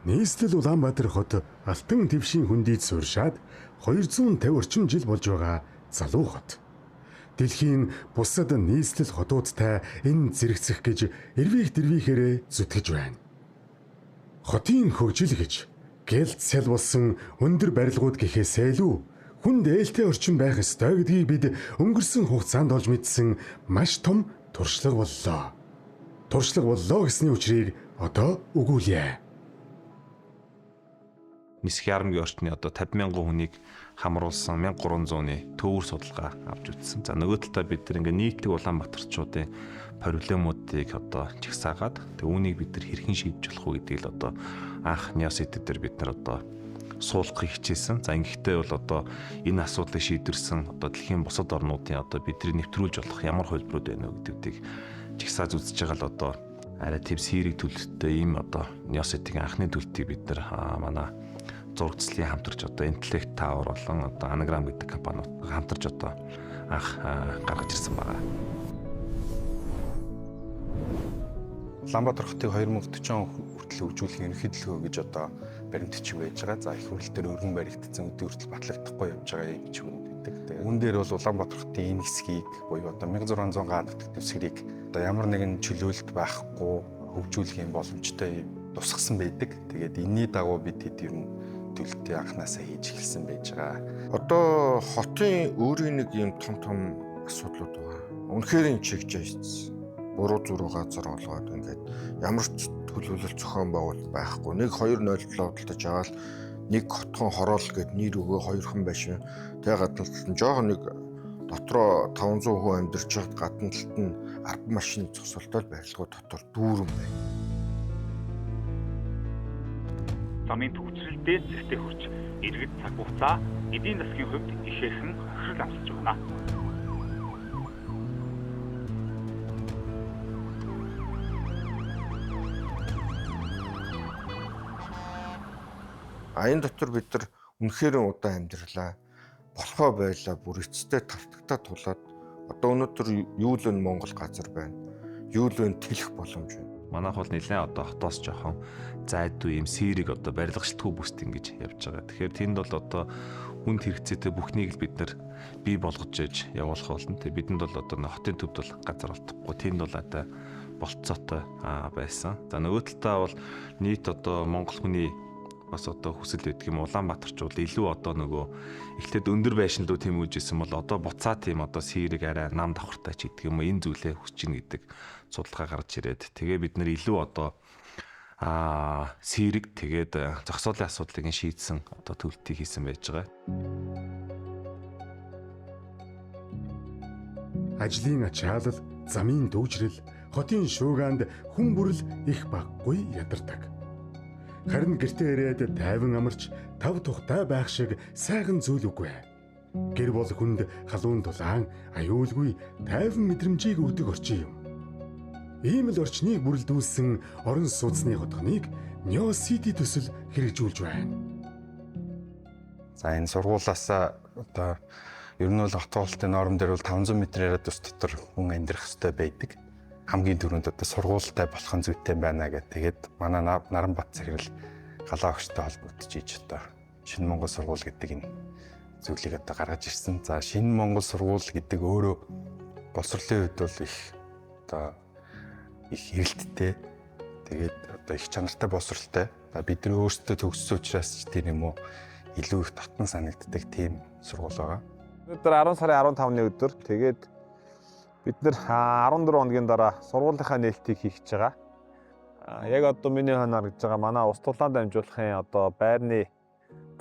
Нийслэл Улаанбаатар хот алтан твшийн хүндийд сууршаад 250 орчим жил болж байгаа залуу хот. Дэлхийн бусад нийслэл хотуудтай энэ зэрэгцэх гэж эрвих дэрвихээрээ зүтгэж байна. Хотын хөгжил гэж гэлт сал болсон өндөр барилгууд гэхээсээ илүү хүнд ээлтэй орчин байх ёстой гэдгийг бид өнгөрсөн хугацаанд олж мэдсэн маш том туршлага боллоо. Туршлага боллоо гэсний учрыг одоо өгүүлье. Нисэх ярамгийн орчны 50,000 хүнийг хамруулсан 1300-ны төвөр судалгаа авч үзсэн. За нөгөө талаа бид нэг нийтлэг Улаанбаатарчуудын проблемуудыг чагсаагаад үүнийг бид хэрхэн шийдэж болох вэ гэдгийг л анх Неосит дээр бид суулгахыг хичээсэн. За ингэхдээ бол энэ асуудлыг шийдвэрсэн дэлхийн бусад орнуудын бидний нэвтрүүлж болох ямар хувилбарууд байна вэ гэдгийг чагсааж үзэж байгаа л арай тийм сэрэг төлөлттэй ийм Неоситийн анхны төлөлтийг бид манай зурагцлын хамтарч интеллект тавер болон анаграм гэдэг компаниуд хамтарч анх гаргаж ирсэн байна. Улаанбаатар хотыг 2040 он хүртэл хөгжүүлэх ерөнхий төлөвлөгөө гэж баримтчих байж байгаа. За их хурлын дээр өргөн баригдсан өдөр хүртэл батлагдахгүй явж байгаа юм гэж үнэндээ. Тэгээ үүн дээр бол Улаанбаатар хотын энэ хэсгийг буюу 1600 га нутаг дэвсгэрийг ямар нэгэн чөлөөлөлт байхгүй хөгжүүлэх юм боломжтой тусгасан байдаг. Тэгээд энэний дагуу бид хэд ер нь төлөлтөө анханасаа хийж эхэлсэн байж байгаа. Одоо хотын өөрийн нэг юм том асуудлууд байгаа. Үнэхээр энэ чигжээс буруу зураг газар олгоод ингээд ямар ч төлөвлөлт зохион байгуулалт байхгүй. Нэг 207 худалдаж аваад нэг хотхон хороол гэд нэр өгөө хоёрхан байшин. Тэгээ гадна талд нь жоохон нэг дотроо 500 хүн амьдарч байгаад гадна талд нь 10 машины зогсолтол барилгууд дотор дүүрэн байна. Замын төвчрөл дээд зэгтээ хүрч иргэд цаг хугацаа эдийн засгийн хувьд ихээхэн хохирол амсаж байна. Энэ дотор бид нар үнэхээр удаан амьдралаа. Болохоо байлаа бүр эцтэй тавтагтаа тулаад одоо өнөөдөр юу л н Монгол газар байна. Юу л н тэлэх боломж байна. Манайх бол нэлээд хотоос жоохон зайдуу юм сэрэг барилгачлтгүй бүст ингэж явж байгаа. Тэгэхээр тэнд бол хүнд хэрэгцээтэй бүхнийг л бид нар бий болгож ээж явуулах болно. Тэгээ бидэнд бол хотын төвд бол газар олдохгүй. Тэнд бол болцоотой байсан. За нөгөө талдаа бол нийт Монгол хүний бас хүсэл байдаг юм. Улаанбаатарчууд илүү нөгөө эхлээд өндөр байшинлуу тэмүүлжсэн бол буцаа тийм сэрэг арай нам давхартай ч гэдэг юм. Энэ зүйлээ хүсэж ийн гэдэг судалгаа гарч ирээд тэгээ бид нар илүү сэрэг тэгээд зохицуулын асуудлыг шийдсэн төлөлтийг хийсэн байж байгаа. Ажлын ачаалал, замын дүүжрэл, хотын шуугианд хүн бүрэл их баггүй ядардаг. Харин гэртээ ирээд тайван амарч тав тухтай байх шиг сайхан зүйл үгүй. Гэр бол хүнд халуун дулаан, аюулгүй, тайван мэдрэмжийг өгдөг орчин юм. Ийм л орчныг бүрэлдүүлсэн орон сууцны хотхоныг Неосити төсөл хэрэгжүүлж байна. За энэ сургуулиас ер нь бол хот хоолтын норм дээр бол 500 м радиус дотор хүн амьдрах ёстой байдаг. Хамгийн түрүүнд сургуультай болох нь зүйтэй байна гэдэг. Тэгээд манай Наранбат Захирал галаа өгчтэй холбогдож ийж Шинэ Монгол сургууль гэдэг энэ зүйлийг гаргаж ирсэн. За Шинэ Монгол сургууль гэдэг өөрөө боловсролын хувьд бол их эрэлттэй. Тэгээд их чанартай боловсролтой. Бид нар өөрсдөө төгссөн учраас ч тийм юм уу илүү их татан санагддаг тийм сургууль байгаа. Өнөөдөр 10 сарын 15-ны өдөр тэгээд бид нар 14 хоногийн дараа сургуулийнхаа нээлтийг хийх гэж байгаа. Яг миний ханаар гэж байгаа манай ус тулаанд дамжуулахын байрны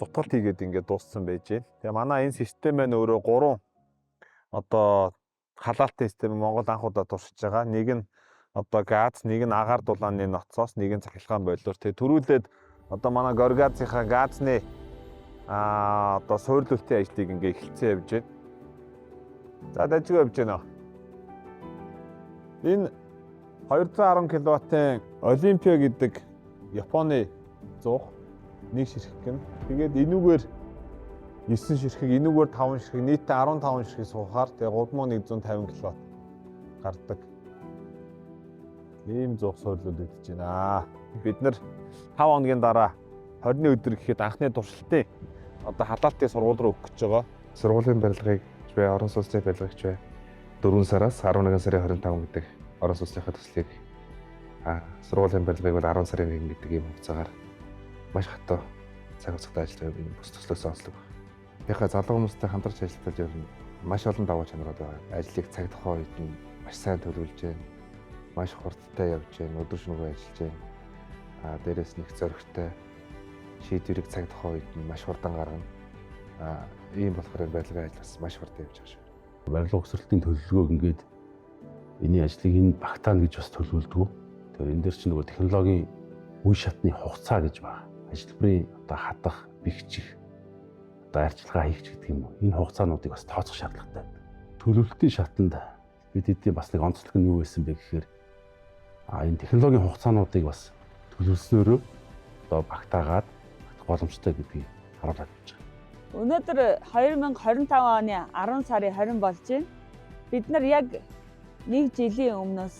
дутгалт хийгээд ингээд дууссан байж байна. Тэгээ манай энэ систем маань өөрөө 3 халаалтын систем Монгол анх удаа туршиж байгаа. Нэг нь газ, нэг нь агаар дулааны ноцоос, нэг нь цахилгаан бойлоор. Тэгээ төрүүлээд манай Горгазынхаа газны суйрлуулалтын ажлыг ингээд эхэлсэн явж байна. За дажгүй явж байна. Энэ 210 кВт-ын Олимпиа гэдэг Японы 100 нэг ширхэг юм. Тэгээд энүүгээр 9 ширхэг, энүүгээр 5 ширхэг, нийтдээ 15 ширхэг суухаар тэгээ 3150 кВт гардаг. Ийм зух суйрлуулагдаж байна. бид нар 5 хоногийн дараа 20-ны өдөр гэхэд анхны туршилтын одоо хадгаалтын сургууль руу өгөх гэж байгаа. Сургуулийн барилгыг ч бай, орон сууцны барилгыг ч бай 4 сараас 11 сарын 25 гэдэг орон сууцныхаа төслийг сургуулийн барилгыг бол 10 сарын 1 гэдэг ийм хугацаагаар маш хатуу цаг хугацаатай ажилладаг бус төслөөс онцлог байна. Тэгэхээр залуу хүмүүстэй хамтарч ажилладаг ер нь маш олон давуу чанарууд байгаа. Ажлыг цаг тухайн үед нь маш сайн төлөвлөж байна. Маш хурдтай явж байна, өдөр шөнөгүй ажиллаж байна. Дээрээс нэг зоригтой шийдвэрийг цаг тухайн үед нь маш хурдан гаргана. Ийм болохоор энэ барилгын ажил бас маш хурдан явж байгаа шүү. Барилга угсралтын төлөвлөгөөг ингээд энэний ажлыг энэ багтаана гэж бас төлөвлөдөг. Тэгэхээр энэ дээр чинь нөгөө технологийн үе шатны хугацаа гэж байна. Ажилбарын одоо хадах, бэхжих, одоо арчилгаа хийх гэдэг юм уу. Энэ хугацаануудыг бас тооцох шаардлагатай. Төлөвлөлтийн шатанд бид эдийн бас нэг онцлог нь юу байсан бэ гэхээр энэ технологийн хугацаануудыг бас төлөвлөснөөрөө одоо багтаагаад боломжтой гэдгийг харуулж байна. Өнөөдөр 2025 оны 10 сарын 20 болж байна. Бид нар яг 1 жилийн өмнөөс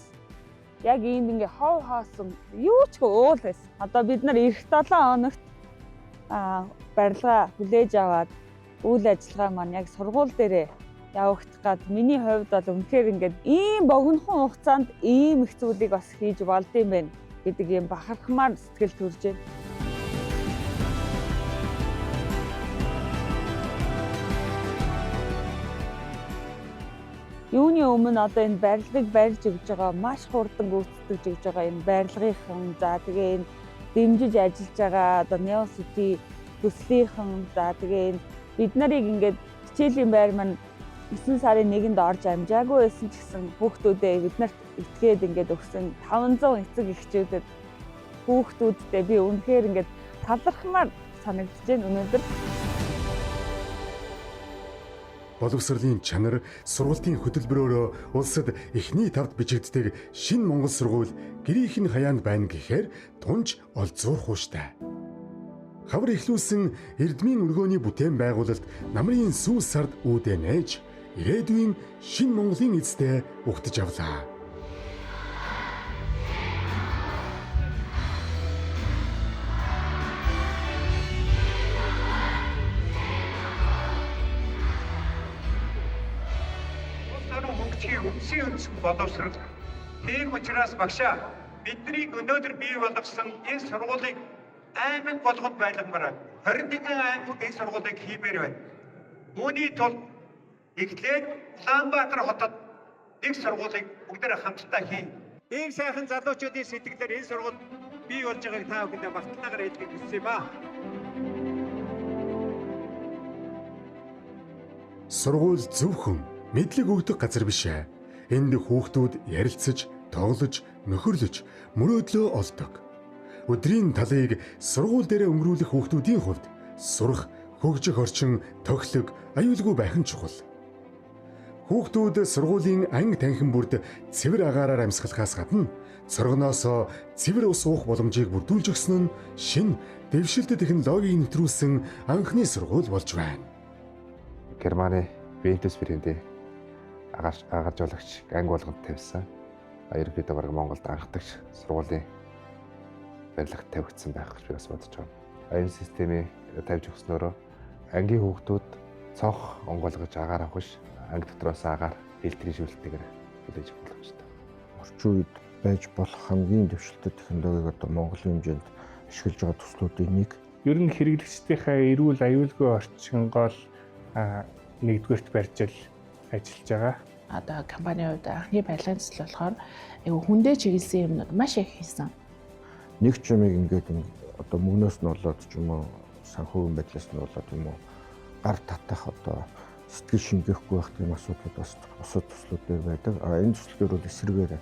яг энд ингээ хов хоосон юу ч уул байсан. Одоо бид нар эх 7 хоногт барилга хүлээж аваад үйл ажиллагаа маань яг сургууль дээрээ явагдах гад миний хувьд бол үнэхээр ингээд ийм богинохон хугацаанд ийм их зүйлийг бас хийж болдсон байх гэдэг юм бахархмаар сэтгэл төрж байна. Юуны өмнө одоо энэ барилгыг барьж өгж байгаа маш хурдан гүйцэтгэж өгж байгаа энэ барилгынхан за тэгээ энэ дэмжиж ажиллаж байгаа одоо Неосити төслийнхэн за тэгээ энэ бид нарыг ингээд хичээлийн байр маань 9 сарын 1-нд орж амжаагүй байсан ч гэсэн хүүхдүүдээ бид нарт итгээд ингээд өгсөн 500 эцэг эхчүүдэд хүүхдүүдтэй би үнэхээр ингээд талархмаар санагдаж байна өнөөдөр. Боловсролын чанар сургуулийн хөтөлбөрөөр улсад эхний тавд бичигддэг шинэ Монгол сургууль гэрийнхэн хаяанд байна гэхээр тунж олзуурах ууштай. Хавар ихлүүлсэн эрдмийн өргөөний бүтээн байгуулалт намрын сүүл сард үүдээ нээж ирээдүйн шинэ Монголын эзэдээ угтаж авлаа. Үндсийн боловсрол тийм учраас багшаа бидний өнөөдөр бий болгосон энэ сургуулийг аймаг болгоод байлгамаар 21 аймаг энэ сургуулийг хиймээр байна. Үүний тулд эхлээд Улаанбаатар хотод нэг сургуулийг бүгдээ хамтдаа хий. Ийм сайхан залуучуудын сэтгэлээр энэ сургууль бий болж байгааг та бүхэндээ багтаагаар хэлхийг хүссэн юм аа. Сургууль зөвхөн мэдлэг өгдөг газар биш ээ. Энд хүүхдүүд ярилцаж, тоглож, нөхөрлөж, мөрөөдлөө олдог. Өдрийн талыг сургууль дээр өнгөрүүлэх хүүхдүүдийн хувьд сурах, хөгжих орчин, тоглог, аюулгүй байх нь чухал. Хүүхдүүд сургуулийн анги танхим бүрд цэвэр агаараар амьсгалахаас гадна цоргоноосоо цэвэр ус уух боломжийг бүрдүүлж өгсөн нь шинэ дэвшилт технологиг нэвтрүүлсэн анхны сургууль болж байна. Германы Вентус брэндийн агааржуулагч анги болгонд тавьсан. Ерөнхийдөө бараг Монголд анхдагч сургуулийн барилгад тавигдсан байх гэж би бас бодож байна. Аюун системийг тавьж өгснөөрөө ангийн хүүхдүүд цонх онгойлгож агаар авах биш, анги дотроос агаар фильтрийн шивэлтээр хүлээж авах боломжтой. Орчин үед байж болох хамгийн дэвшилтэт технологиг одоо Монголын хэмжээнд ашиглаж байгаа төслүүдийн нэг. Ер нь хэрэглэгчдийнхээ эрүүл аюулгүй орчингол нэгдүгээрт барьж ажиллаж байгаа. Одоо компанийн хувьд анхны барилгын төсөл болохоор айгу хүндээ чиглэсэн юмнууд маш их хийсэн. Нэг ч юмыг ингээд одоо мөнгнөөс нь болоод ч юм уу санхүүгийн байдлаас нь болоод юм уу гар татах одоо сэтгэл шингээхгүй байх тийм асуудлууд бас бусад төслүүдээр байдаг. Энэ төслүүд бол эсрэгээр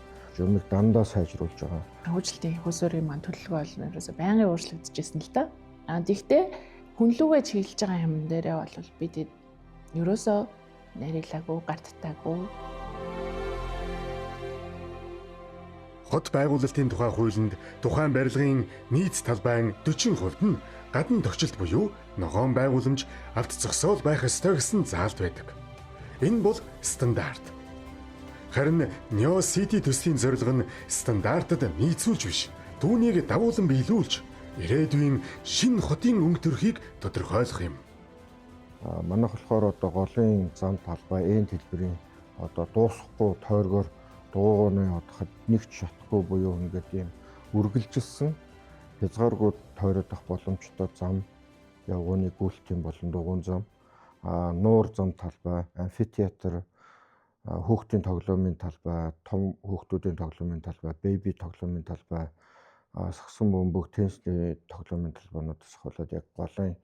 юмыг дандаа сайжруулж байгаа. Хөгжилтийн хөсөөрийн маань төлөвлөгөө бол ерөөсөй байнгын өөрчлөгдөжсэн л да. Гэхдээ хүнлүүгээ чиглэж байгаа юм дээрээ бол бид ерөөсөө нарийнлаагүй, гартаагүй. Хот байгуулалтын тухай хуулинд тухайн барилгын нийт талбайн 40% нь гадна тогтчлт буюу ногоон байгууламж авт зогсоол байх ёстой гэсэн заалт байдаг. Энэ бол стандарт. Харин Неосити төслийн зорилго нь стандартад нийцүүлж биш, түүнийг дагуулan биелүүлж ирээдүйн шинэ хотын өнгө төрхийг тодорхойлох юм. Манайх болохоор одоо голын зам талбай энэ хэлбэрийн одоо дуусахгүй тойргоор дууганы одоход нэг ч шатахгүй буюу ингээд ийм үргэлжилсэн хязгааргүй тойрох боломжтой зам явганы гүйлтийн болон дугуйн зам, нуур зам талбай, амфитеатр, хүүхдийн тоглоомын талбай, том хүүхдүүдийн тоглоомын талбай, беби тоглоомын талбай, сагсан бөмбөг теннисний тоглоомын талбайнуудаас холоод яг голын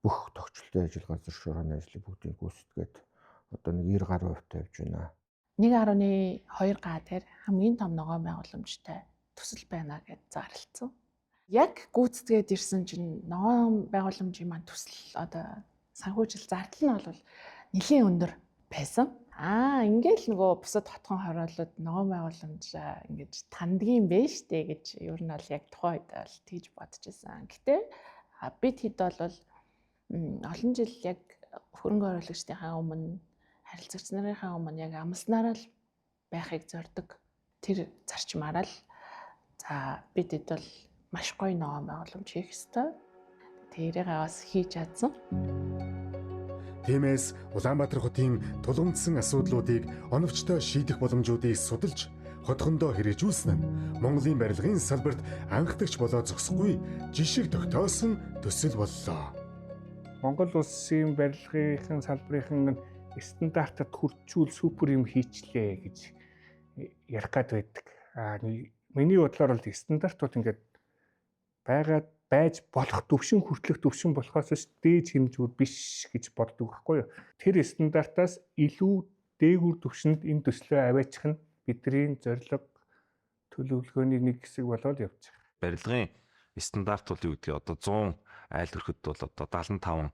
бүх тохиолдлын ажиллагаа зуршааны ажлыг бүгдийг гүйцэтгээд одоо нэг 90 гаруй хувьтай явж байна. 1.2 га дээр хамгийн том ногоон байгууламжтай төсөл байна гэж зарлалцсан. Яг гүйцэтгээд ирсэн чинь ногоон байгууламжийн маань төсөл одоо санхүүжил зардал нь бол нэлийн өндөр байсан. Ингээл нөгөө бусад хотхон хороолууд ногоон байгууламж ингэж тандгийн бэ штэ гэж ер нь бол яг тухайн үед бол тэгж бодож байсан. Гэтэ бид хэд бол олон жил яг хөрөнгө оруулагчдынхаа өмнө харилцагч нарынхаа өмнө яг амлснараа л байхыг зорддог. Тэр зарчмаараа л за бид хэд бол маш гоё ногоон байгууламж хийх ёстой. Тэрийг бас хийж чадсан. Тиймээс Улаанбаатар хотын тулгымдсан асуудлуудыг оновчтой шийдэх боломжуудыг судалж, хотхондоо хэрэгжүүлсэн нь Монголын барилгын салбарт анхдагч болоод зогсохгүй жишг тогтоосон төсөл боллоо. Монгол улсын барилгын салбарын стандартад хүрчүүл супер юм хийчлээ гэж ярих гад байдаг. Миний бодлоор бол стандартууд ингээд байж болох төвшин хүртэлх төвшин болохоос дээж хэмжүүр биш гэж боддог байхгүй юу. Тэр стандартаас илүү дээгүүр төвшөнд энэ төслөө аваачих нь бидний зорилго төлөвлөгөөний нэг хэсэг болоод явж байгаа. Барилгын стандартууд юу гэдгийг одоо 100 айл өрхөд бол одоо 75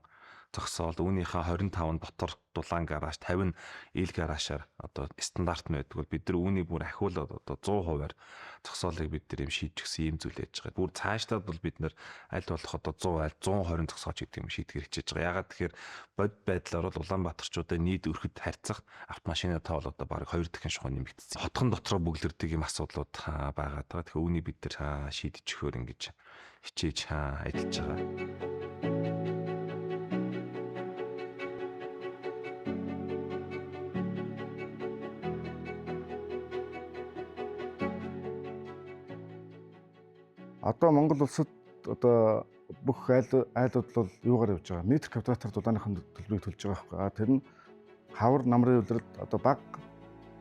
зогсоол үүнийхээ 25 нь дотор дулаан гараж 50 нь ил гаражаар одоо стандарт нь байдаг. Бид нар үүнийг бүр ахиулаад одоо 100%-аар зогсоолыг бид нар юм шийдчихсэн юм зүйл яаж байгаа. Бүр цаашдаа бол бид нар аль болох одоо 100 айл 120 зогсооч гэдэг юм шийдгэр хичээж байгаа. Ягаад тэгэхээр бод байдлаар бол Улаанбаатарчуудын нийт өрхөд харьцах автомашины тоо бол одоо бараг 2 дахин шугам нэмэгдсэн. Хотхон дотроо бүглэрдэг юм асуудлууд байгаад байгаа. Тэгэхээр үүнийг бид нар шийдчихөөр ингэж хичээж ажиллаж байгаа. Одоо Монгол улсад одоо бүх айлууд бол юугаар явж байгаа? Метр квадратаар дулааныхын төлбөрийг төлж байгаа байхгүй. Тэр нь хавар намрын үйлрэлд одоо бага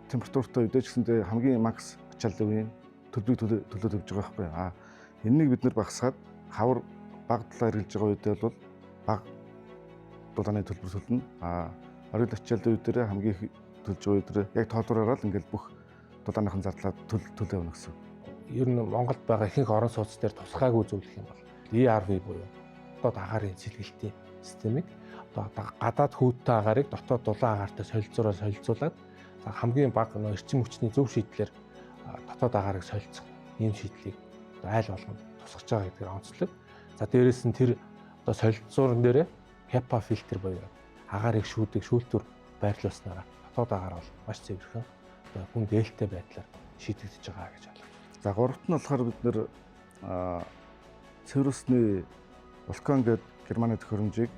температуртай үедээ ч гэсэндээ хамгийн макс ачааллын үеийн төлбөрийг төлөөд явж байгаа байхгүй. Энэнийг бид нэр багасгаад хавар бага дулаан хэрэглэж байгаа үедээ бол бага дулааны төлбөр төлнө. Оргил ачааллын үедээ хамгийн төлж байгаа үедээ яг тоолбороор л ингээл бүх дулааныхын зардлаа төлөө явна гэсэн. Ер нь Монголд байгаа ихэнх орон сууц дээр тусгаагүй зүйл юм бол ERV буюу дотоод агаарын сэлгэлтийн системийг одоо гадаад хүүдтэй агаарыг дотоод дулаан агаартай солилцуулаад хамгийн бага эрчим хүчний зөв шийдлэр дотоод агаарыг солилцох ийм шийдлийг айл болгонд тусгаж байгаа гэдгээр онцлог. За дээрэс нь тэр одоо солилцуурн дээрээ HEPA фильтр буюу агаарыг шүүлтүр байрлуулснараа дотоод агаар бол маш цэвэрхэн хүн дээлтэй байдлаар шийдэгдэж байгаа гэж байна. За гуравт нь болохоор бид нэр цэвэрлсний вулкан гэдэг Германы төхөөрөмжийг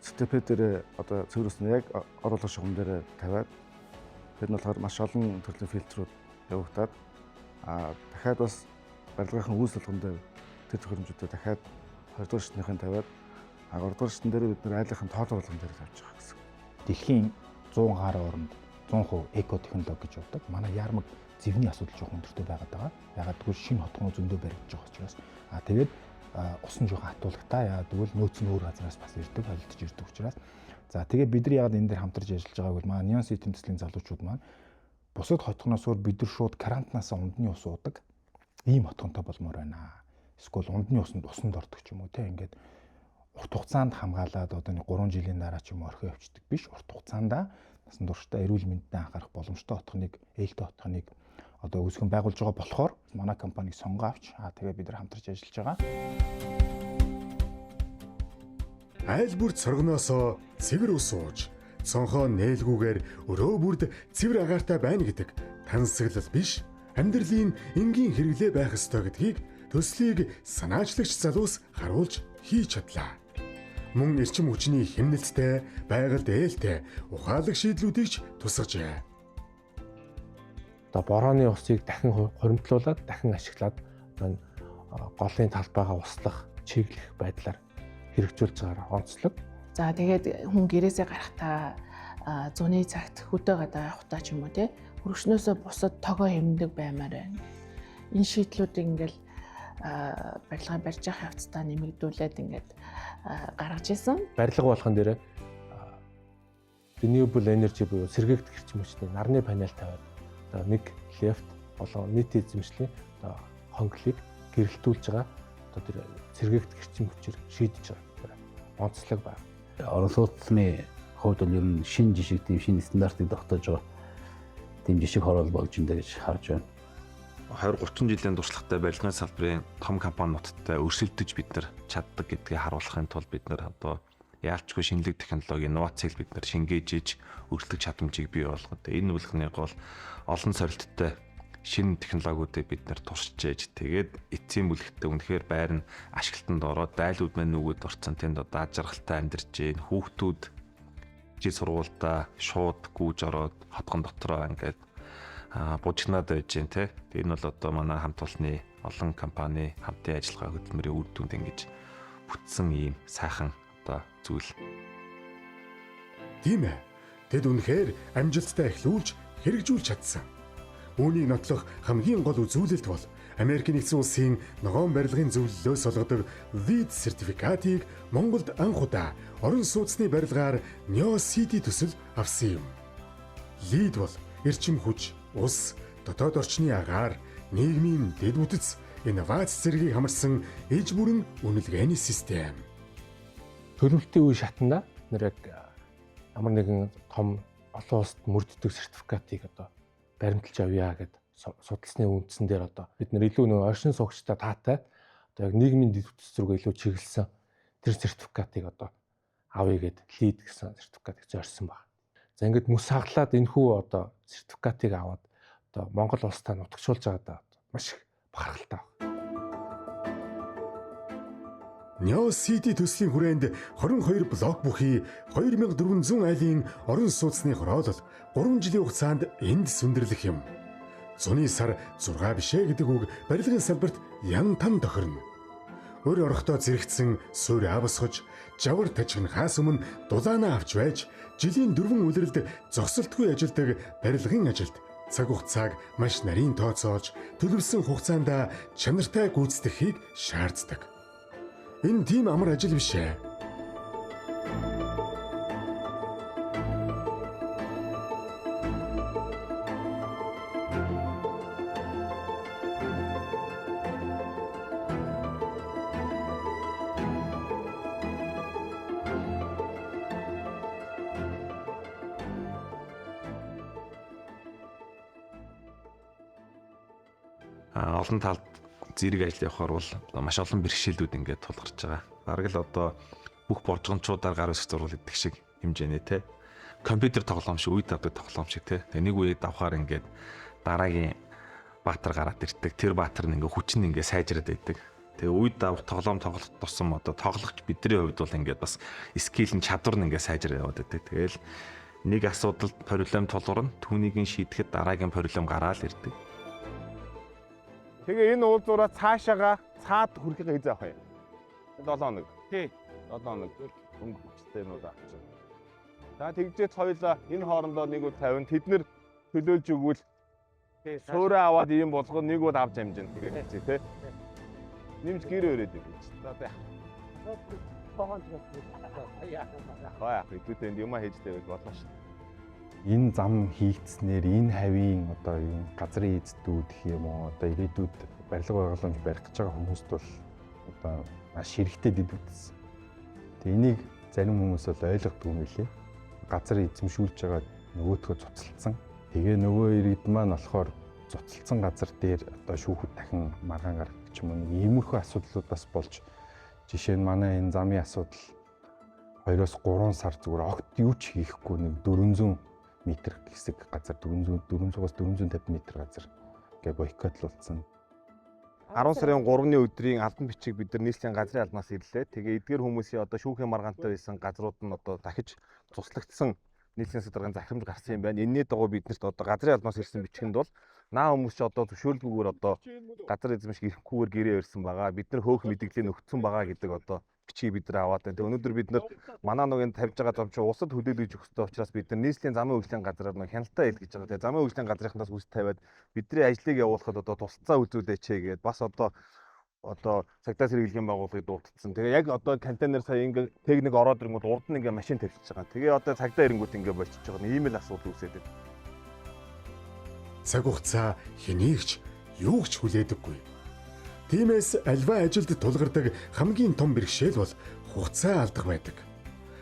СТП дээр одоо цэвэрлсний яг оруулах шугам дээр тавиад тэр нь болохоор маш олон төрлийн фильтрүүд явагдаад дахиад бас барилгын үүс болгон дээр тэр төхөөрөмжүүдэд дахиад 20 дугаар шатныхын тавиад 3 дугаар шатн дээр бид нэр айлынхын тоолор болгон дээр тавьж байгаа гэсэн. Дэлхийн 100 гаруй оронд 100% эко технологи гэж явдаг. Манай Ярмаг зэвний асуудал жоохон өндөртэй байгаад байгаа. Ягаад гэвэл шинэ хотгоноо зөндөө баригдаж байгаа учраас. Тэгээд усан жоохон хатуулагтай. Ягаад гэвэл нөөц нь өөр газраас бас ирдэг, холилдож ирдэг учраас. За тэгээд бид нар ягаад энэ дээр хамтарч ажиллаж байгааг бол манай Neon City төслийн залуучууд маань бусад хотгоноос өөр бид нар шууд карантинаас ундны ус уудаг. Ийм хотгонтой болмоор байна. Эсвэл ундны усанд ордог ч юм уу те ингээд урт хугацаанд хамгаалаад одоо нэг 3 жилийн дараа ч юм орхио явчихдаг биш. Урт хугацаанд насан туршдаа эрүүл мэндэд анхаарах боломжтой хотгоныг, ээлтэй хотгоныг одоо үүсгэн байгуулж байгаа болохоор манай компаниг сонгоо авч тэгээд бид нар хамтарч ажиллаж байгаа. Айл бүрд соргоноосоо цэвэр ус ууж, цонхоо нээлгүүгээр өрөө бүрд цэвэр агаартай байна гэдэг тансаглал биш, амьдралын энгийн хэрэглээ байх ёстой гэдгийг төслийг санаачлагч залуус харуулж хийж чадлаа. Мөн эрчим хүчний хэмнэлттэй, байгальд ээлтэй ухаалаг шийдлүүдийг ч тусгажээ. Одоо борооны усыг дахин хуримтлуулад, дахин ашиглаад голын талбайгаа услах, чиглэх байдлаар хэрэгжүүлж байгаагаар онцлог. За тэгээд хүн гэрээсээ гарахтаа зуны цагт хөдөө гадаа явахдаа ч юм уу те хөргөчнөөсөө бусад тогоо хэмндэг баймаар байна. Энэ шийдлүүдийг ингээл барилгаа барьж явах явцдаа нэмэгдүүлээд ингээд гаргаж исэн. Барилга болгон дээр renewable energy буюу сэргээгдэх эрчим хүчний нарны панел тавиад одоо нэг лефт болон нийтийн эзэмшлийн одоо хонглыг гэрэлтүүлж байгаа одоо тэр сэргээгдэх эрчим хүчээр шийдэж байгаа онцлог байна. Орон сууцны хувьд бол ер нь шинэ жишг тийм шинэ стандартыг тогтоож байгаа тийм жишг хороол болж байна гэж харж байна. 20-30 жилийн туршлагатай барилгын салбарын том компаниудтай өрсөлдөж бид нар чаддаг гэдгийг харуулахын тулд бид нар одоо яалчгүй шинэлэг технологи, инновацийг бид нар шингээж иж өрсөлдөх чадамжийг бий болгоод энэ бүлэгний гол олон сорилттой шинэ технологиудыг бид нар туршиж ээж тэгээд эцсийн бүлэгтээ үнэхээр байр нь ашиглалтанд ороод дайлууд маань нүгүүд орцсон тэнд одоо аж аргалтай амьдарч ийн хүүхдүүд жил сургуультай шууд гүйж ороод хотгон дотроо ингээд бужигнаад байж гэн те. Энэ бол одоо манай хамт олонны олон компани хамтын ажиллагаа хөтөлмөрийн үр дүнд ингэж бүтсэн ийм сайхан одоо зүйл. Тийм ээ. Тэд үнэхээр амжилттай эхлүүлж хэрэгжүүлж чадсан. Үүнийг нотлох хамгийн гол үзүүлэлт бол Америк нэгдсэн улсын ногоон барилгын зөвлөлөөс олгодог LEED сертификатыг Монголд анх удаа орон сууцны барилгаар Neo City төсөл авсан юм. LEED бол эрчим хүч, ус, дотоод орчны агаар, нийгмийн дэд бүтэц, инновац зэргийг хамарсан эж бүрэн үнэлгээний систем. Төлөвлөлтийн үе шатанда нэр яг ямар нэгэн том олон улсад мөрддөг сертификатыг одоо баримталж авъя гэд судалсны үндсэн дээр одоо бид нэр илүү нэг оршин суугчтай таатай одоо яг нийгмийн дэд бүтц рүү илүү чиглэсэн тэр сертификатыг одоо авъя гэд LEED гэсэн сертификатыг зорьсон байна. За ингээд мөс хаглаад энэ хүү одоо сертификатыг аваад одоо Монгол улстай нутагшуулж байгаадаа маш их бахархалтай байна. Neo City төслийн хүрээнд 22 блок бүхий 2400 айлын орон сууцны хороолол 3 жилийн хугацаанд энд сүндэрлэх юм. Зуны сар 6 бишээ гэдэг үг барилгын салбарт янтан тохирно. Өр орохдоо зэрэгцсэн суурь авсгож, жавар тажигнахаас өмнө дулаанаа авч байж, жилийн 4 улиралд зогсолтгүй ажилдаг барилгын ажилд цаг хугацааг маш нарийн тооцоолж, төлөвлөсөн хугацаанд чанартай гүйцэтгэхийг шаарддаг. Энэ тийм амар ажил биш ээ. Олон талд зэрэг ажил явахаар бол маш олон бэрхшээлүүд ингээд тулгарч байгаа. Бараг л одоо бүх боржгончуудаар гар үсэг зурвал гэдэг шиг хэмжээний те. Компьютер тоглоом шиг, үед авдаг тоглоом шиг те. Тэгээ нэг үед давхаар ингээд дараагийн баатар гараад ирдэг. Тэр баатар нь ингээд хүчин ингээд сайжраад байдаг. Тэгээ үед давх тоглоом тоглох тусам одоо тоглогч бидний хувьд бол ингээд бас скил нь чадвар нь ингээд сайжраад яваад байдаг. Тэгээл нэг асуудалд проблем тулгарна, түүнийг шийдэхэд дараагийн проблем гараад ирдэг. Тэгээ энэ уулзуура цаашаага цаад хүрэхийг эзээ авах юм. 7 хоног. Тий. 7 хоног өнгө хүчтэй юм уу авчих. За тэгжээд хоёлаа энэ хоорондоо нэг үл 50 тэднэр төлөөлж өгвөл суураа аваад ийм болгоо нэг үл авч амжина. Тэгээ хэлцээ тий. Нэмж гэр өрөөд өгч. За тий. Хаяа хэдүүдэнд юм хийж тавьж болно шүү. Энэ зам хийгдснээр энэ хавийн одоо юм газрын эзэдүүд гэх юм уу одоо ирээдүйд барилга байгууламж барих гэж байгаа хүмүүст бол одоо маш хэрэгтэй дэд бүтсэн. Тэгээ энийг зарим хүмүүс бол ойлгохгүй юм билээ. Газар эзэмшүүлж байгаа нөгөөдгөө цуцалдсан. Тэгээ нөгөө иргэд маань болохоор цуцалдсан газар дээр одоо шүүхэд дахин маргаан гаргах ч юм уу нэг иймэрхүү асуудлуудаас болж жишээ нь манай энэ замын асуудал 2-3 сар зүгээр огт юу ч хийхгүй нэг 400 метр хэсэг газар 400-450 метр газар ингээ бойкотлуулсан. 10 сарын 3-ны өдрийн албан бичиг бид нар нийслэлийн газрын албанаас ирлээ. Тэгээ эдгээр хүмүүсийн одоо шүүхийн маргаантай байсан газрууд нь одоо дахиж цуслагдсан нийслэлийн садаргын захирамж гарсан юм байна. Энэний дагуу биднэрт одоо газрын албанаас ирсэн бичгэнд бол наа хүмүүс ч одоо зөвшөөрлгүйгээр одоо газар эзэмших ирэхгүйгээр гэрээ ирсэн байгаа. Бид нар хөөх мэдээлэл өгсөн байгаа гэдэг одоо бичгийг бид нар аваад байна. Тэгээ өнөөдөр бид нар манай нүгэнд тавьж байгаа зам чи усад хүлээлгэж өгөх ёстой учраас бид нар нийслэлийн замын хөгжлийн газраар нэг хяналтаа илгэж байгаа. Тэгээ замын хөгжлийн газрынхаас үс тавиад бидний ажлыг явуулахад одоо тусалцаа үзүүлээч гээд бас одоо цагтаа сэргийлэх байгууллагыг дуудсан. Тэгээ яг одоо контейнер сая ингээ техник ороод ирэнгүүт урд нь ингээ машин тавьчихж байгаа. Тэгээ одоо цагтаа ирэнгүүт ингээ болчихж байгаа. Ийм л асуудал үүсээд байна. Цаг хугацаа хэнийгч юугч хүлээдэггүй. Тиймээс альва ажилд тулгардаг хамгийн том бэрхшээл бол хугацаа алдах байдаг.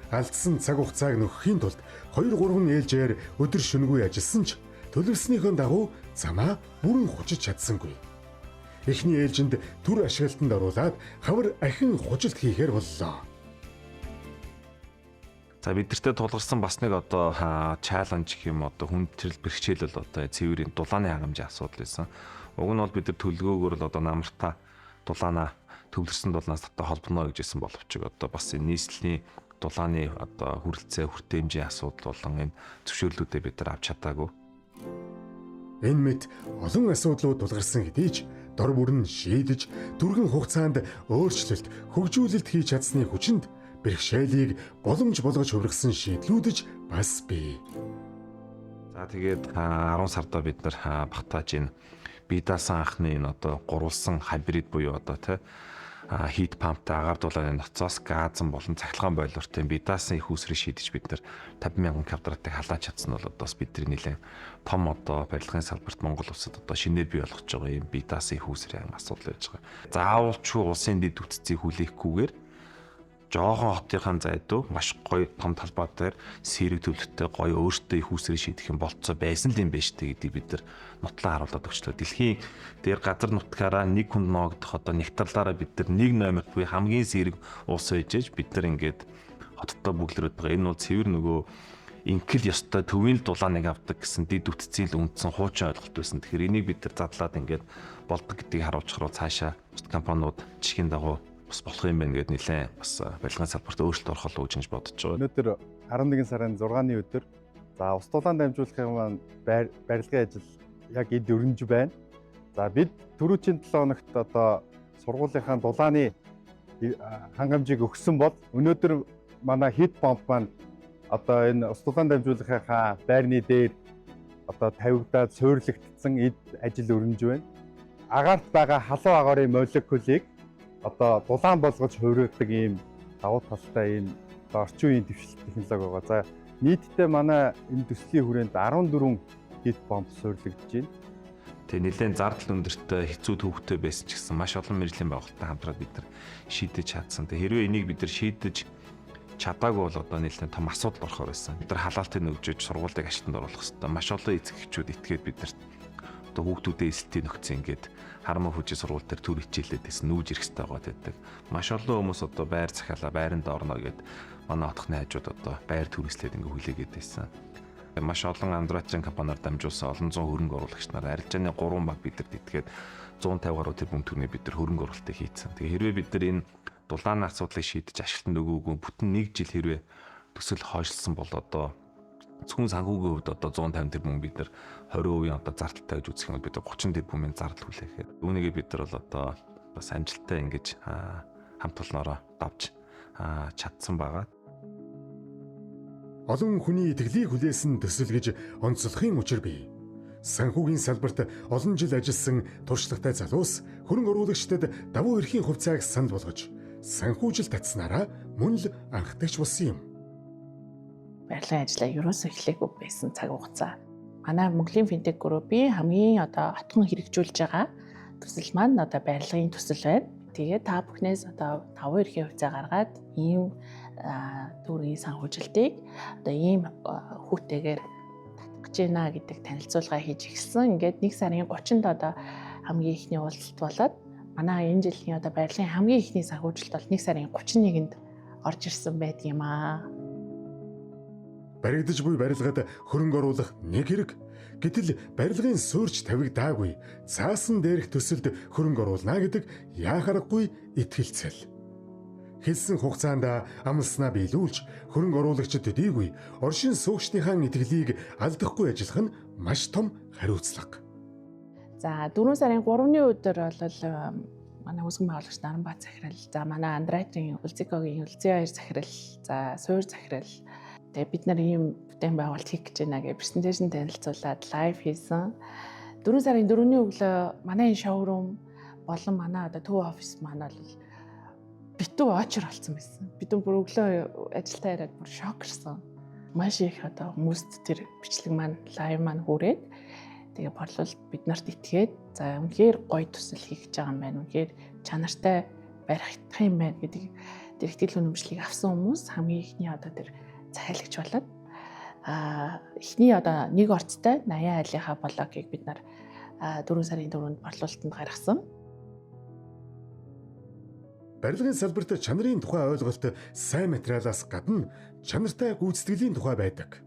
Алдсан цаг хугацааг нөхөхийн тулд 2-3 ээлжээр өдөр шөнөгүй ажилласан ч төлөвлөснийхөө дагуу замаа бүрэн хучиж чадсангүй. Эхний ээлжинд түр ашиглалтанд оруулаад хавар ахин хужилт хийхээр боллоо. За бидэртээ тулгарсан бас нэг одоо чаленж гэх юм одоо хүндрэл бэрхшээл бол одоо цэврийн дулааны хангамжийн асуудал байсан. Уг нь бол бид нар төлөвлөгөөгөр л одоо намартаа дулаанаа төвлөрсөн дулаанаас татаа холбоно гэж хэлсэн боловч одоо бас энэ нийслэлийн дулааны одоо хүрэлцээ хүртээмжийн асуудал болон энэ зөвшөөрлүүдээ бид нар авч чадаагүй. Энэ мэт олон асуудлууд тулгарсан хэдий ч дор бүрэн шийдэж түргэн хугацаанд өөрчлөлт, хөгжүүлэлт хийж чадсны хүчинд бэрхшээлийг боломж болгож хувиргасан шийдлүүдэж бас бий. За тэгээд 10 сарда бид нар багтааж энэ бие даасан анхны энэ одоо гурвалсан хибрид буюу одоо хит памптай агаар дулааны ноцоос газан болон цахилгаан бойлортой бие даасан их үүсрийг шийдэж бид нар 50,000 квадратыг халааж чадсан бол одоо бидний нэлээд том одоо барилгын салбарт Монгол улсад одоо шинээр бий болгож байгаа юм бие даасан их үүсрийн асуудал байж байгаа. Заавалчгүй улсын дэд үтцийг хүлээхгүйгээр жоохон хотынхаа зайдуу маш гоё том талбай дээр сэрэг төлөвтэй гоё өөртөө их үүсрийг шийдэх юм болцоо байсан л юм байна шүү дээ гэдгийг бид нар нотлон харуулад өгчлөө. Дэлхийн дээр газар нутгаараа нэг хүн ноогдох одоо нэгтлаараа бид нар нэг номерт буй хамгийн сэрэг улс байжээж бид нар ингээд хоттой бүглэрээд байгаа. Энэ бол цэвэр нөгөө инкэл ёстой төвийн дулааныг авдаг гэсэн дэд үтцийн л үндсэн хуучин ойлголт байсан. Тэгэхээр энийг бид нар задлаад ингээд болдог гэдгийг харуулж харуу цаашаа компаниуд жишгийн дагуу бас болох юм байна гэдээ нэлээд бас барилгын салбарт өөрчлөлт орох гэж бодож байгаа. Өнөөдөр 11 сарын 6-ны өдөр за ус дулаан дамжуулахын маань барилгын ажил яг эд өрнөж байна. За бид түрүүчийн 7 хоногт одоо сургуулийнхаа дулааны хангамжийг өгсөн бол өнөөдөр манай хит помп маань одоо энэ ус дулаан дамжуулахынхаа байрны дээр одоо тавигдаад суйрлагдсан эд ажил өрнөж байна. Агаарт байгаа халуун агарын молекулыг одоо дулаан болгож хувиргадаг ийм давуу талтай ийм орчин үеийн дэвшилт технологи байгаа. За нийтдээ манай энэ төслийн хүрээнд 14 хит помп суйрлагдж байна. Тэгээ нэлээд зардал өндөртэй хэцүү төвхтэй байсан ч гэсэн маш олон мэргэжлийн байгууллагатай хамтраад бид нар шийдэж чадсан. Тэгээ хэрвээ энийг бид нар шийдэж чадаагүй бол одоо нэлээд том асуудал орохоор байсан. Бид нар халаалтыг нөгжиж сургуулийг ажилтанд оруулах хэрэгтэй. Маш олон эцэг эхчүүд итгээд бид нарт одоо хүүхдүүдээ эсэлтийн нөхцөл ингээд харамаа хүчи сургууль дээр төр хичээлээд байсан нүүж ирэх хэрэгтэй байгаа гэдэг. Маш олон хүмүүс одоо байр захиалаа байранд орно гэд манай отхны хажууд одоо байр түрээслээд ингээ хүлээгээд байсан. Маш олон андроидын компаниар дамжуулсан олон зуун хөрөнгө оруулагч нар арилжааны 3 баг бидэрт итгээд 150 гаруй тэрбум төгрөгийн бид нар хөрөнгө оруулалтыг хийцэн. Тэгээ хэрвээ бид нар энэ дулааны асуудлыг шийдэж ажилтнад өгөөгүй бүтэн 1 жил хэрвээ төсөл хойшлсон бол одоо зөвхөн санхүүгийн хувьд одоо 150 тэрбум бид нар 20% одоо зардалтай гэж үзэх юм бол бид 30 тэрбумын зардал хүлээхээр үүнийгээ бид нар бол одоо бас амжилттай ингэж хамт олноороо давж чадсан байгаа. Олон хүний итгэлийг хүлээсэн төсөл гэж онцлохын учир бий. Санхүүгийн салбарт олон жил ажилласан туршлагатай залуус хөрөнгө оруулагчдад давуу эрхийн хувьцааг санал болгож санхүүжилт татснараа мөн л анхдагч болсон юм. Барилгын ажлаа ерөөсөө эхлэегүй байсан цаг хугацаа. Манай Монголын финтек группийн хамгийн одоо отгон хэрэгжүүлж байгаа төсөл маань одоо барилгын төсөл байна. Тэгээд та бүхнээс одоо давуу эрхийн хувьцаа гаргаад ийм төвийн санхүүжилтийг одоо ийм хүүтэйгээр татгаж байна гэдэг танилцуулга хийж эхэлсэн. Ингээд 1 сарын 30-нд одоо хамгийн ихний уулзалт болоод манай энэ жилийн одоо барилгын хамгийн ихний санхүүжилт бол 1 сарын 31-нд орж ирсэн байдаг юм аа. Баригдаж буй барилгад хөрөнгө оруулах нэг хэрэг. Гэтэл барилгын суурьч тавигдаагүй, цаасан дээрх төсөлд хөрөнгө оруулна гэдэг яахаргагүй итгэлцэл. Хэлсэн хугацаанд амлснаа биелүүлж хөрөнгө оруулагчид төдийгүй оршин суугчдынхаа итгэлийг алдахгүй ажиллах нь маш том хариуцлага. За 4 сарын 3-ны өдөр бол манай үүсгэн байгуулагч Наранбаат захирал, за манай Андрайтын Үлзикогийн Үлзий 2 захирал, за Суур захирал. Тэгээ бид нар ийм бүтээн байгуулалт хийх гэж байна гэж презентацийн танилцуулаад лайв хийсэн. 4 сарын 4-ний өглөө манай энэ шоурум болон манай одоо төв офис маань бол битүү очор болсон байсан. Бид бүр өглөө ажилдаа ирээд бүр шокерсон. Маш их одоо хүмүүст тэр бичлэг маань лайв маань хүрээд тэгээ борлуулалт бид нарт итгээд за үнэхээр гоё төсөл хийх гэж байгаа юм байна. Үнэхээр чанартай барих юм байна гэдэг тэр итгэл үнэмшлийг авсан хүмүүс хамгийн ихний одоо тэр цайлагч болоод эхний одоо нэг орцтой 80 айлынхаа блогийг бид нар 4 сарын 4-нд борлуулалтанд гаргасан. Барилгын салбарт чанарын тухай ойлголт сайн материалаас гадна чанартай гүйцэтгэлийн тухай байдаг.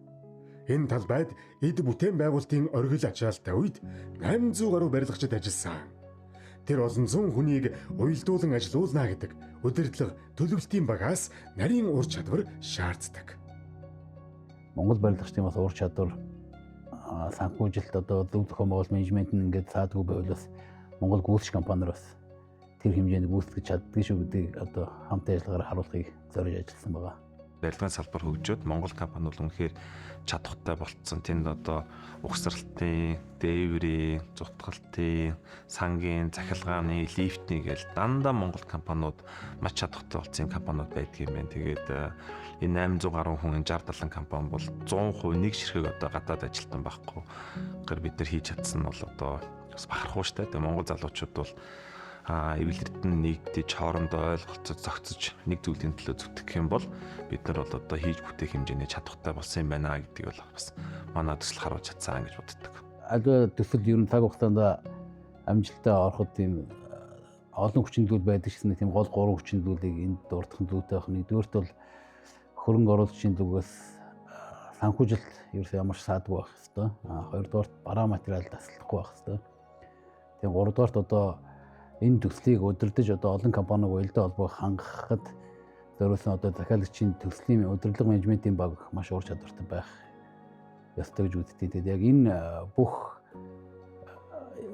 Энэ талбайд эд бүтээн байгуулалтын оргил ачаалттай үед 800 гаруй барилгачид ажилласан. Тэр олон зуун хүнийг уялдуулан ажилуулна гэдэг удирдлага төлөвлөлтийн багаас нарийн ур чадвар шаарддаг. Монгол барилгачдын бас ур чадвар санхүүжилт одоо зөв зохион байгуулалт менежмент нь ингээд саадгүй байвал бас Монгол гүйцэтгэх компаниар бас тэр хэмжээнд гүйцэтгэж чаддаг шүү гэдгийг одоо хамт ажиллагаар харуулахыг зориулж ажилласан байгаа. Барилгын салбар хөгжөөд Монгол компаниуд үнэхээр чадхтай болцсон. Тэнд одоо угсралтын, дээврийн, зутгалтын, сангийн, захилгааны, лифтний гэл дандаа Монгол компаниуд маш чадхтай болсон компаниуд байдаг юм байна. Тэгээд энэ 800 гаруй хүн 60-70 компани бол 100% нэг ширхэг одоо гадаад ажилтан байхгүй. Гэр бид нар хийж чадсан нь бол одоо бас бахархуу штэ. Тэгээд Монгол залуучууд бол эвлэрдэн нэгдэж хоорондоо ойлголцож зохицож нэг зүйлийн төлөө зүтгэх юм бол бид нар бол одоо хийж бүтээх хэмжээний чадвартай болсон юм байна гэдгийг бол бас манай төсөл харуулж чадсан гэж боддог. Аливаа төсөл ер нь цаг хугацаанд амжилттай ороход тийм олон хүчинлүүл байдаг гэсэн тийм гол 3 хүчинлүүлийг энд дурдхан зүйтэй байх. Нэгдүгээрт бол хөрөнгө оруулагчийн зүгээс санхүүжилт ерөөсөө ямар ч саадгүй байх хэвээр. Хоёрдугаарт бараа материал тасалдахгүй байх хэвээр. Тэгээ гуравдугаарт одоо энэ төслийг удирдах одоо олон компаниуд уялдаа холбоог хангахад зориулсан одоо захиалагчийн төслийн удирдлага менежментийн баг маш ур чадвартай байх ёстой гэж үздэг. Тэгээд яг энэ бүх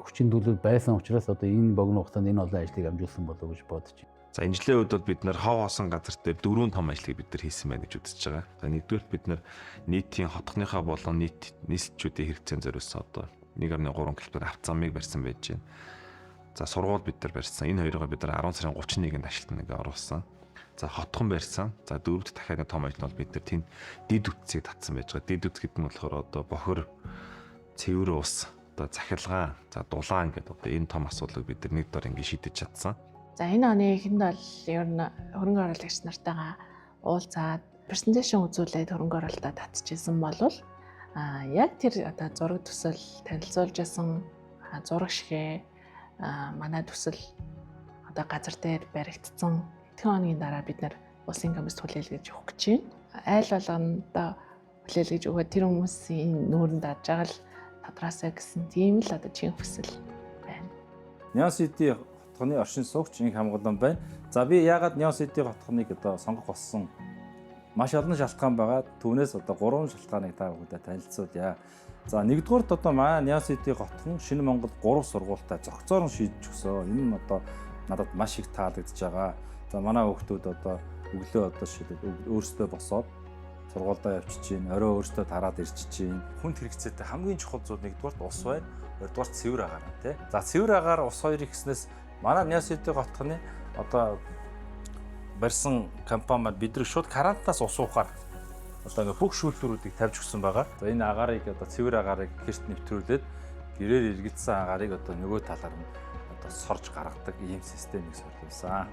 хүчин төлөв байсан учраас одоо энэ богино хугацаанд энэ олон ажлыг амжуулсан болов уу гэж бодож байна. За энэ жилийн үед бол бид нэр хов хоосон газар дээр 4 том ажлыг бид нар хийсэн байна гэж үзэж байгаа. За нэгдүгээр бид нар нийтийн хотхныхаа болон нийслэлчүүдийн хэрэгцээнд зориулсан одоо 1.3 км авцамыг барьсан байж байна. За сургууль бид нар барьсан. Энэ хоёроо бид нар 10 сарын 31-нд ажилтнаа ингээ оруулсан. За хотхон барьсан. За дөрөвд дахиад нэг том ажил нь бол бид нар тэнд дид үтцийг татсан байж байгаа. Дид үтц гэдэг нь болохоор одоо бохор, цэвэр ус, одоо захилгаан, за дулаан гэдэг одоо энэ том асуудлыг бид нар нэг дор ингээ шийдэж чадсан. За энэ оны эхэнд бол ер нь хөрөнгө оруулагч нартайгаа уулзаад презентацийн үзүүлээд хөрөнгө оруулалтаа татчихсан болвол яг тэр одоо зураг төсөл танилцуулж байсан зураг шигээ манай төсөл одоо газар дээр баригдсан хэдхэн хоногийн дараа бид нар улсын комист хүлээлгэж өгөх гэж байна. Айл болгондоо хүлээлгэж өгөөд тэр хүмүүсийн нүүрэнд даж байгаа л тодраасаа гэсэн тийм л одоо чин хүсэл байна. Неон Сити хотхны оршин суугч инх хамгаалан байна. За би яагаад Неон Сити хотхныг одоо сонгох болсон? Маш олон шалтгаан байгаа. Түүнээс одоо 3 шалтгааныг та бүхэндээ танилцуулъя. За нэгдүгээрт одоо манай Неон Сити хотхон Шинэ Монгол 3 сургуультай зохицоор нь шийдэж өгсөн. Энэ нь одоо надад маш их таалагдж байгаа. За манай хүүхдүүд одоо өглөө одоо шийдээд өөрсдөө босоод сургуульдаа явчих чинь, орой өөрсдөө тараад ирчих чинь. Хүнд хэрэгцээтэй хамгийн чухал зүйл нэгдүгээрт ус байна. Хоёрдугаарт цэвэр агаар тий. За цэвэр агаар ус хоёрыг гэснээс манай Неон Сити хотхны одоо барьсан компани бидрэг шууд карантинаас ус уухаар одоо ингээ бүх шүүлтүүрүүдийг тавьж өгсөн байгаа. За энэ агаарыг одоо цэвэр агаарыг гэрт нэвтрүүлээд гэрээр иргэдсэн агаарыг одоо нөгөө талаар нь одоо сорж гаргадаг ийм системийг сурлуулсан.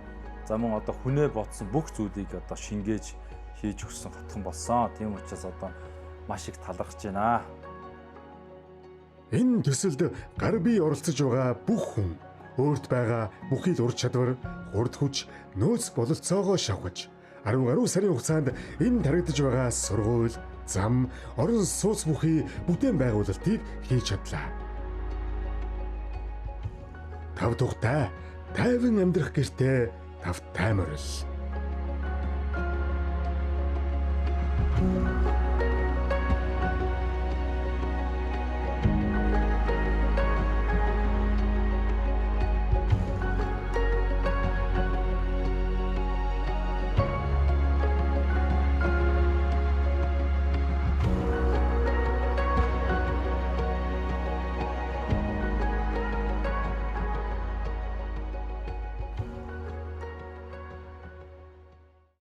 За мөн одоо хүнээ ботсон бүх зүйлийг одоо шингээж хийж өгсөн хотхон болсон. Тийм учраас одоо маш их талархаж байна. Энэ төсөлд гар бие оролцож байгаа бүх хүн өөрт байгаа бүхий л ур чадвар, хурд хүч, нөөц бололцоогоо шавхаж 10 гаруй сарын хугацаанд энэ тарагдж байгаа сургууль, зам, орон сууц бүхий бүтээн байгуулалтыг хийж чадлаа. Тав тухтай, тайван амьдрах гэртээ тав таймар л.